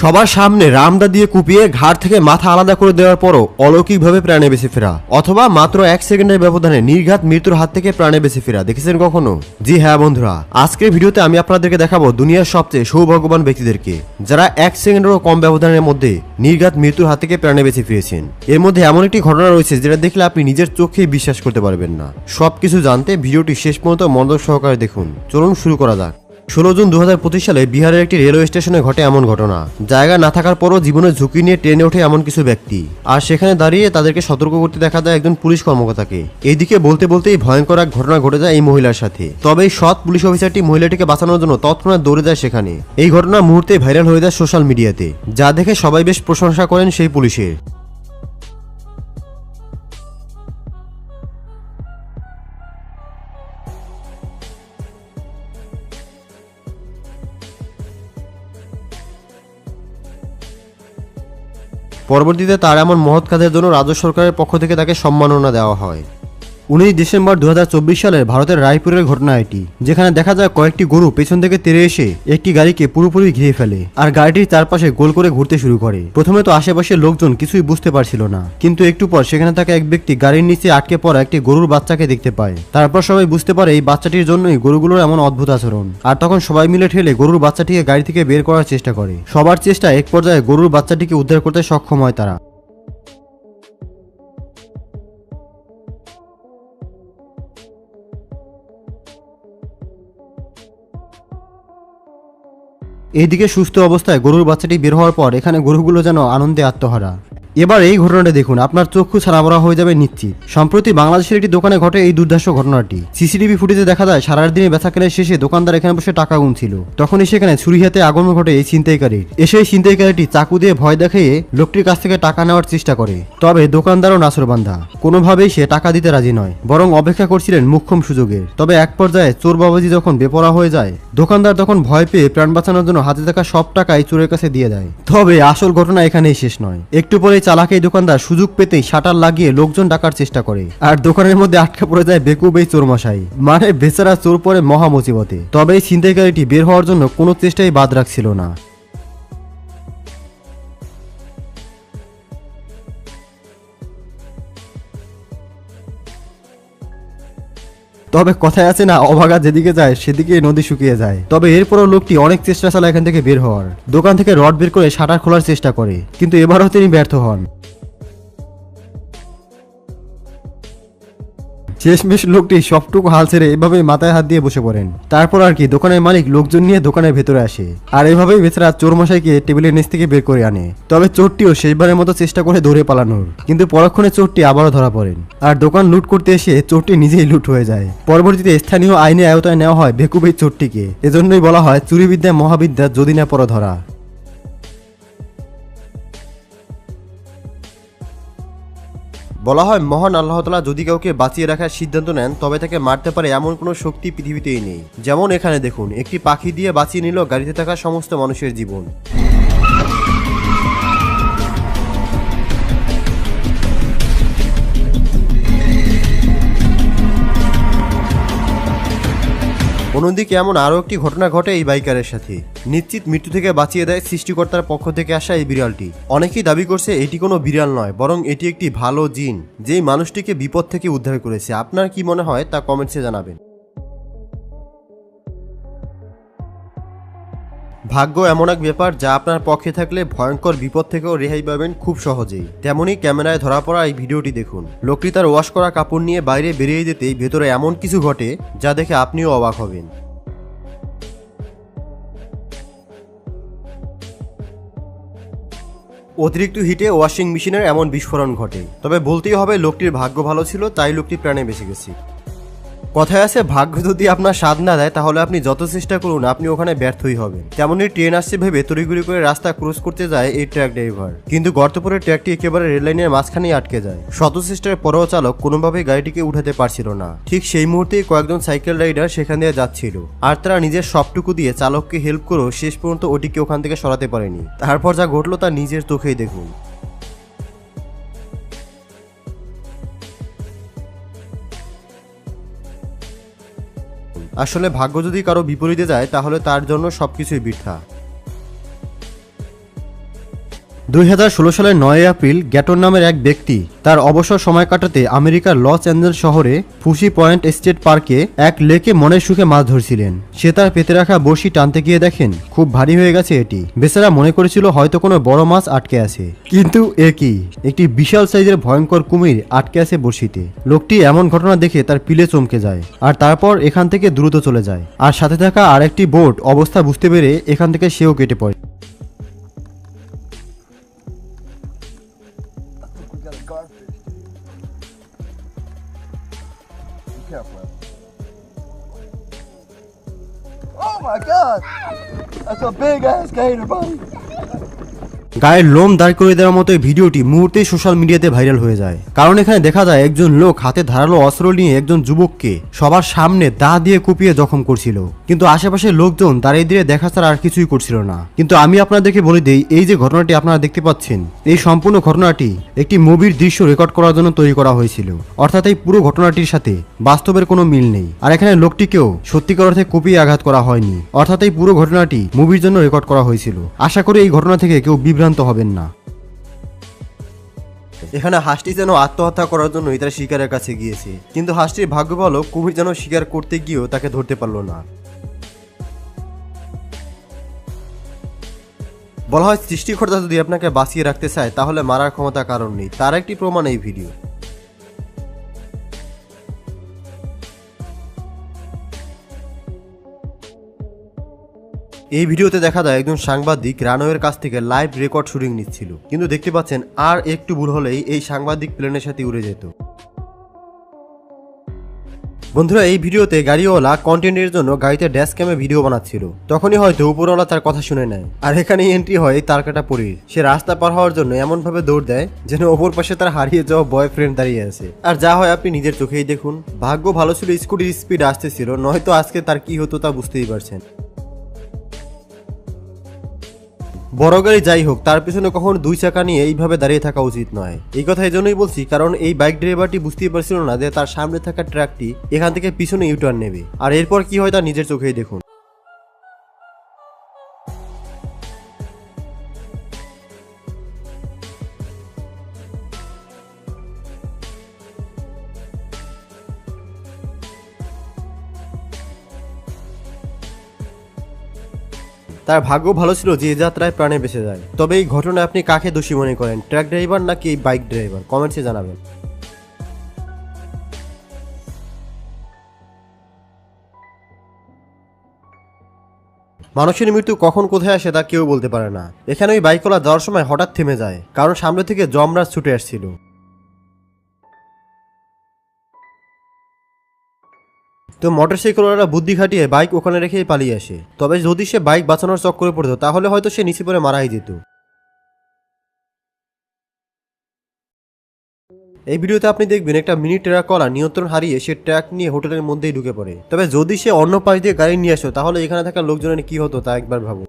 সবার সামনে রামদা দিয়ে কুপিয়ে ঘাড় থেকে মাথা আলাদা করে দেওয়ার পরও অলৌকিকভাবে প্রাণে বেঁচে ফেরা, অথবা মাত্র 1 সেকেন্ডের ব্যবধানে নির্ঘাত মৃত্যুর হাত থেকে প্রাণে বেঁচে ফেরা দেখেছেন কখনো? জি হ্যাঁ বন্ধুরা, আজকের ভিডিওতে আমি আপনাদেরকে দেখাবো দুনিয়ার সবচেয়ে সৌভাগ্যবান ব্যক্তিদেরকে, যারা 1 সেকেন্ডেরও কম ব্যবধানের মধ্যে নির্ঘাত মৃত্যুর হাত থেকে প্রাণে বেঁচে ফিরেছেন। এর মধ্যে এমন একটি ঘটনা রয়েছে যেটা দেখলে আপনি নিজের চোখেই বিশ্বাস করতে পারবেন না। সবকিছু জানতে ভিডিওটি শেষ পর্যন্ত মনোযোগ সহকারে দেখুন। চলুন শুরু করা যাক। 16 জুন 2025 সালে বিহারের একটি রেলওয়ে স্টেশনে ঘটে এমন ঘটনা, জায়গা না থাকার পরও জীবনের ঝুঁকি নিয়ে ট্রেনে ওঠে এমন কিছু ব্যক্তি, আর সেখানে দাঁড়িয়ে তাদেরকে সতর্ক করতে দেখা যায় একজন পুলিশ কর্মকর্তাকে। এইদিকে বলতে বলতেই ভয়ঙ্কর এক ঘটনা ঘটে যায় এই মহিলার সাথে। তবে এই সৎ পুলিশ অফিসারটি মহিলাটিকে বাঁচানোর জন্য তৎক্ষণাৎ দৌড়ে যায় সেখানে। এই ঘটনা মুহূর্তে ভাইরাল হয়ে যায় সোশ্যাল মিডিয়াতে, যা দেখে সবাই বেশ প্রশংসা করেন সেই পুলিশের। পরবর্তীতে তার এমন মহৎ কাজের জন্য রাজ্য সরকারের পক্ষ থেকে তাকে সম্মাননা দেওয়া হয়। 19 ডিসেম্বর 2024 সালের ভারতের রায়পুরের ঘটনা এটি, যেখানে দেখা যায় কয়েকটি গরু পেছন থেকে তেড়ে এসে একটি গাড়িকে পুরোপুরি ঘিরে ফেলে আর গাড়িটির চারপাশে গোল করে ঘুরতে শুরু করে। প্রথমে তো আশেপাশের লোকজন কিছুই বুঝতে পারছিল না, কিন্তু একটু পর সেখানে থাকা এক ব্যক্তি গাড়ির নিচে আটকে পড়া একটি গরুর বাচ্চাকে দেখতে পায়। তারপর সবাই বুঝতে পারে এই বাচ্চাটির জন্যই গরুগুলোর এমন অদ্ভুত আচরণ। আর তখন সবাই মিলে ঠেলে গরুর বাচ্চাটিকে গাড়ি থেকে বের করার চেষ্টা করে। সবার চেষ্টা এক পর্যায়ে গরুর বাচ্চাটিকে উদ্ধার করতে সক্ষম হয় তারা। এইদিকে সুস্থ অবস্থায় গরুর বাচ্চাটি বের হওয়ার পর এখানে গরুগুলো যেন আনন্দে আত্মহারা। এবার এই ঘটনাটা দেখুন, আপনার চক্ষু ছাড়াবড়া হয়ে যাবে নিশ্চিত। সম্প্রতি বাংলাদেশের একটি দোকানে ঘটে এই দুর্ধর্ষ ঘটনাটি। সিসিটিভি ফুটেজে দেখা যায় সারার দিনে বেচা কেনার শেষে দোকানদার এখানে বসে টাকা গুনছিল। তখনই সেখানে ছুরি হাতে আগমন ঘটে এই ছিনতাইকারীর। এসে এই ছিনতাইকারীটি চাকু দিয়ে ভয় দেখিয়ে লোকটির কাছ থেকে টাকা নেওয়ার চেষ্টা করে। তবে দোকানদারও নাছরবান্ধা, কোনোভাবেই সে টাকা দিতে রাজি নয়, বরং অপেক্ষা করছিলেন মোক্ষম সুযোগের। তবে এক পর্যায়ে চোর বাবাজি যখন বেপরা হয়ে যায়, দোকানদার তখন ভয় পেয়ে প্রাণ বাঁচানোর জন্য হাতে থাকা সব টাকাই চোরের কাছে দিয়ে দেয়। তবে আসল ঘটনা এখানেই শেষ নয়। একটু পরে চালাক এই দোকানদার সুযোগ পেতেই শাটার লাগিয়ে লোকজন ডাকার চেষ্টা করে, আর দোকানের মধ্যে আটকে পড়ে যায় বেকুব এই চোরমশাই। মানে বেচারা চোর পরে মহা মুসিবতে। তবে এই ছিনতাইকারীটি বের হওয়ার জন্য কোনো চেষ্টাই বাদ রাখছিল না। তবে কথায় আছে না, অভাগা যেদিকে যায় সেদিকে নদী শুকিয়ে যায়। তবে এরপরও লোকটি অনেক চেষ্টা চালায় এখান থেকে বের হওয়ার। দোকান থেকে রড বের করে শাটার খোলার চেষ্টা করে, কিন্তু এবারও তিনি ব্যর্থ হন। শেষমেশ লোকটি সবটুকু হাল ছেড়ে এভাবেই মাথায় হাত দিয়ে বসে পড়েন। তারপর আর কি, দোকানের মালিক লোকজন নিয়ে দোকানের ভেতরে আসে, আর এভাবেই বেচারা চোরমশাইকে টেবিলের নিচ থেকে বের করে আনে। তবে চোরটিও শেষবারের মতো চেষ্টা করে দৌড়ে পালানোর, কিন্তু পরক্ষণে চোরটি আবারও ধরা পড়েন, আর দোকান লুট করতে এসে চোরটি নিজেই লুট হয়ে যায়। পরবর্তীতে স্থানীয় আইনের আওতায় নেওয়া হয় বেকুব এই চোরটিকে। এজন্যই বলা হয় চুরিবিদ্যা মহাবিদ্যা যদি না পড়া ধরা। বলা হয় মহান আল্লাহ তাআলা যদি কাউকে বাঁচিয়ে রাখার সিদ্ধান্ত নেন, তবে তাকে মারতে পারে এমন কোনো শক্তি পৃথিবীতেই নেই। যেমন এখানে দেখুন, একটি পাখি দিয়ে বাঁচিয়ে নিল গাড়িতে থাকা সমস্ত মানুষের জীবন। অন্যদিকে এমন আরও একটি ঘটনা ঘটে এই বাইকারের সাথে। নিশ্চিত মৃত্যু থেকে বাঁচিয়ে দেয় সৃষ্টিকর্তার পক্ষ থেকে আসা এই বিড়ালটি। অনেকেই দাবি করছে এটি কোনো বিড়াল নয়, বরং এটি একটি ভালো জিন, যেই মানুষটিকে বিপদ থেকে উদ্ধার করেছে। আপনার কি মনে হয় তা কমেন্টসে জানাবেন। ভাগ্য এমন এক ব্যাপার যা আপনার পক্ষে থাকলে ভয়ঙ্কর বিপদ থেকেও রেহাই পাবেন খুব সহজেই। তেমনই ক্যামেরায় ধরা পড়া এই ভিডিওটি দেখুন। লোকটি তার ওয়াশ করা কাপড় নিয়ে বাইরে বেরিয়ে যেতেই ভেতরে এমন কিছু ঘটে যা দেখে আপনিও অবাক হবেন। অতিরিক্ত হিটে ওয়াশিং মেশিনের এমন বিস্ফোরণ ঘটে। তবে বলতেই হবে লোকটির ভাগ্য ভালো ছিল, তাই লোকটি প্রাণে বেঁচে গেছে। কথায় আছে ভাগ্য যদি আপনার স্বাদ না দেয়, তাহলে আপনি যত চেষ্টা করুন আপনি ওখানে ব্যর্থই হবেন। তেমনই ট্রেন আসছে ভেবে তড়িঘড়ি করে রাস্তা ক্রস করতে যায় এই ট্রাক ড্রাইভার, কিন্তু গর্ত পরে ট্রাকটি একেবারে রেললাইনের মাঝখানেই আটকে যায়। শত চেষ্টার পরেও চালক কোনোভাবেই গাড়িটিকে উঠাতে পারছিল না। ঠিক সেই মুহূর্তেই কয়েকজন সাইকেল রাইডার সেখান দিয়ে যাচ্ছিল, আর তারা নিজের সবটুকু দিয়ে চালককে হেল্প করেও শেষ পর্যন্ত ওটিকে ওখান থেকে সরাতে পারেনি। তারপর যা ঘটলো তা নিজের চোখেই দেখুন। আসলে ভাগ্য যদি কারো বিপরীতে যায়, তাহলে তার জন্য সবকিছুই বৃথা। 2016 সালের 9 এপ্রিল গ্যাটন নামের এক ব্যক্তি তার অবসর সময় কাটাতে আমেরিকার লস অ্যাঞ্জেলস শহরে ফুসি পয়েন্ট স্টেট পার্কে এক লেকে মনের সুখে মাছ ধরছিলেন। সে তার পেতে রাখা বড়শি টানতে গিয়ে দেখেন খুব ভারী হয়ে গেছে এটি। বেচারা মনে করেছিল হয়তো কোনো বড় মাছ আটকে আছে, কিন্তু একই একটি বিশাল সাইজের ভয়ঙ্কর কুমির আটকে আছে বড়শিতে। লোকটি এমন ঘটনা দেখে তার পিলে চমকে যায় আর তারপর এখান থেকে দ্রুত চলে যায়, আর সাথে থাকা আরেকটি বোট অবস্থা বুঝতে পেরে এখান থেকে সেও কেটে পড়ে। We got a garfish, dude. Be careful. Oh my god! That's a big ass gator, buddy. গায়ের লোম দাঁড় করে দেওয়ার মতো এই ভিডিওটি মুহূর্তেই সোশ্যাল মিডিয়াতে ভাইরাল হয়ে যায়, কারণ এখানে দেখা যায় একজন লোক হাতে ধারালো অস্ত্র নিয়ে একজন যুবককে সবার সামনে দা দিয়ে কুপিয়ে জখম করছিল, কিন্তু আশেপাশের লোকজন দাঁড়িয়ে দিয়ে দেখা ছাড়া আর কিছুই করছিল না। কিন্তু আমি আপনাদেরকে বলে দিই, এই যে ঘটনাটি আপনারা দেখতে পাচ্ছেন, এই সম্পূর্ণ ঘটনাটি একটি মুভির দৃশ্য রেকর্ড করার জন্য তৈরি করা হয়েছিল, অর্থাৎ এই পুরো ঘটনাটির সাথে বাস্তবের কোনো মিল নেই। আর এখানে লোকটিকেও সত্যিকার অর্থে কুপিয়ে আঘাত করা হয়নি, অর্থাৎ এই পুরো ঘটনাটি মুভির জন্য রেকর্ড করা হয়েছিল। আশা করি এই ঘটনা থেকে কেউ বিভ্রান্ত হবেন না। এখানে হাঁসটি যেন আত্মহত্যা করার জন্য তার শিকারের কাছে গিয়েছে, কিন্তু হাঁসটির ভাগ্য ভালো কুমির যেন শিকার করতে গিয়েও তাকে ধরতে পারলো না। বলা হয় সৃষ্টিকর্তা যদি আপনাকে বাঁচিয়ে রাখতে চায় তাহলে মারার ক্ষমতা কারণ নেই, তার একটি প্রমাণ এই ভিডিও। এই ভিডিওতে দেখা যায় একজন সাংবাদিক রানওয়ের কাছ থেকে লাইভ রেকর্ড শুটিং নিচ্ছিল, কিন্তু দেখতে পাচ্ছেন আর একটু ভুল হলেই এই সাংবাদিক প্লেনের সাথে উড়ে যেত। বন্ধুরা, এই ভিডিওতে গাড়িওয়ালা কন্টেন্টের জন্য গাড়িতে ড্যাশ ক্যামে ভিডিও বানাচ্ছিল, তখনই হয়তো উপরওয়ালা তার কথা শুনে নেয়, আর এখানেই এন্ট্রি হয় তার কাটা পরীর। সে রাস্তা পার হওয়ার জন্য এমনভাবে দৌড় দেয় যেন অপর পাশে তার হারিয়ে যাওয়া বয়ফ্রেন্ড দাঁড়িয়ে আছে। আর যা হয় আপনি নিজের চোখেই দেখুন। ভাগ্য ভালো ছিল স্কুটির স্পিড আসতেছিল, নয়তো আজকে তার কি হতো তা বুঝতেই পারছেন। বড় গাড়ি যাই হোক, তার পিছনে কখনো দুই চাকা নিয়ে এইভাবে দাঁড়িয়ে থাকা উচিত নয়। এই কথা এই জন্যই বলছি, কারণ এই বাইক ড্রাইভারটি বুঝতেই পারছিল না যে তার সামনে থাকা ট্রাকটি এখান থেকে পিছনে ইউটার্ন নেবে, আর এরপর কি হয় তা নিজের চোখেই দেখুন। তার ভাগ্য ভালো ছিল যে যাত্রায় প্রাণে বেঁচে যায়। তবে এই ঘটনায় আপনি কাকে দোষী মনে করেন, ট্রাক ড্রাইভার নাকি এই বাইক ড্রাইভার? কমেন্টসে জানাবেন। মানুষের মৃত্যু কখন কোথায় আসে তা কেউ বলতে পারে না। এখানে ওই বাইকওয়ালা যাওয়ার সময় হঠাৎ থেমে যায়, কারণ সামনে থেকে যমরাজ ছুটে আসছিল। তো মোটরসাইকেলওয়ালা বুদ্ধি খাটিয়ে বাইক ওখানে রেখেই পালিয়ে আসে। তবে যদি সে বাইক বাঁচানোর চক্করে পড়তো তাহলে হয়তো সে নিচে পড়ে মারাই যেত। এই ভিডিওতে আপনি দেখবেন একটা মিনি ট্রাকওয়ালা নিয়ন্ত্রণ হারিয়ে সে ট্রাক নিয়ে হোটেলের মধ্যেই ঢুকে পড়ে। তবে যদি সে অন্য পাশ দিয়ে গাড়ি নিয়ে আসতো তাহলে এখানে থাকা লোকজনের কি হতো তা একবার ভাবুন।